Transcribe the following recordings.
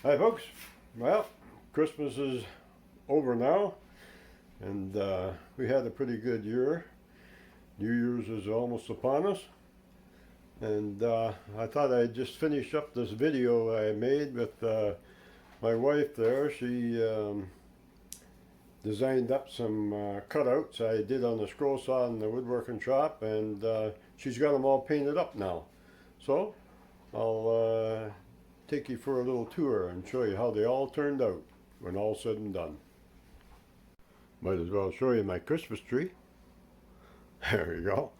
Hi folks. Well, Christmas is over now, and we had a pretty good year. New Year's is almost upon us, and I thought I'd just finish up this video I made with my wife there. She designed up some cutouts I did on the scroll saw in the woodworking shop, and she's got them all painted up now. So I'll take you for a little tour and show you how they all turned out when all said and done. Might as well show you my Christmas tree. There you go.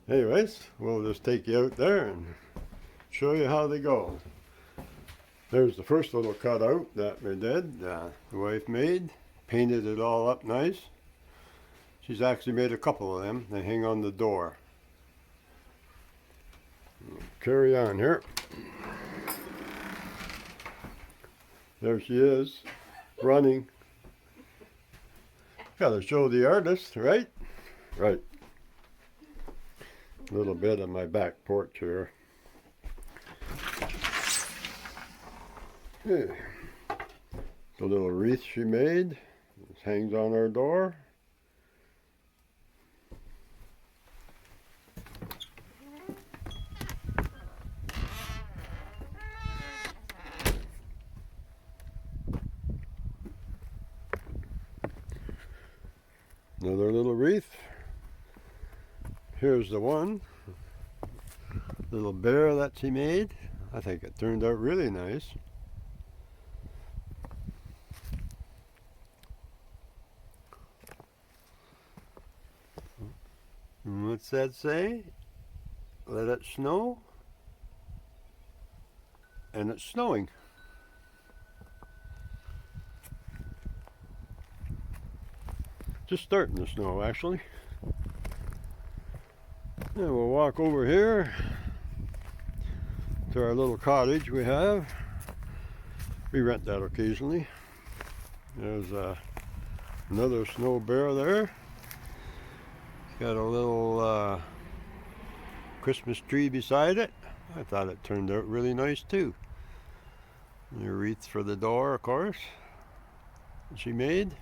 Anyways, we'll just take you out there and show you how they go. There's the first little cutout that we did, the wife made. Painted it all up nice. She's actually made a couple of them. They hang on the door. Carry on here. There she is, running. Gotta show the artist, right? Right. A little bit on my back porch here. Okay. The little wreath she made. This hangs on our door. Another little wreath. Here's the one. Little bear that she made. I think it turned out really nice. And what's that say? Let it snow. And it's snowing. Just starting to snow, actually. And we'll walk over here to our little cottage we have. We rent that occasionally. There's another snow bear there. It's got a little Christmas tree beside it. I thought it turned out really nice too. And a wreath for the door, of course, that she made.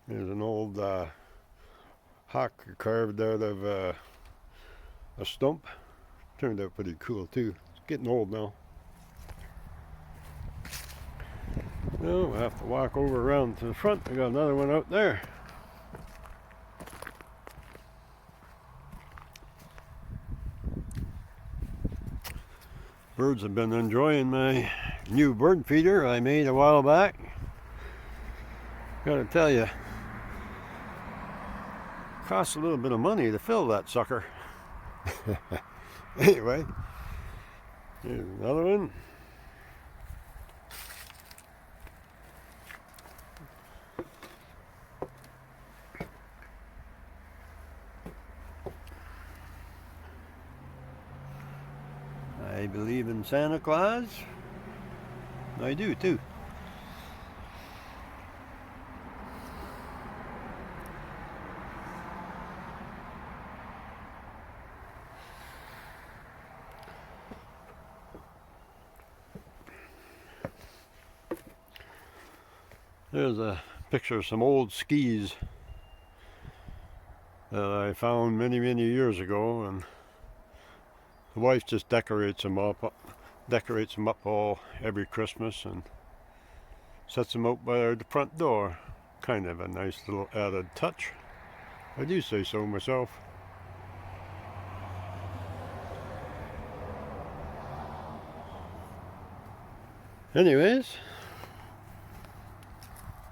There's an old hawk carved out of a stump. Turned out pretty cool too. It's getting old now. Well, we'll have to walk over around to the front. We got another one out there. Birds have been enjoying my new bird feeder I made a while back. Gotta tell you, costs a little bit of money to fill that sucker. Anyway, here's another one. I believe in Santa Claus. I do too. There's a picture of some old skis that I found many years ago, and the wife just decorates them up all every Christmas and sets them out by the front door. Kind of a nice little added touch. I do say so myself. Anyways,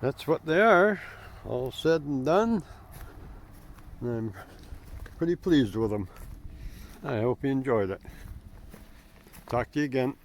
that's what they are, all said and done. And I'm pretty pleased with them. I hope you enjoyed it. Talk to you again.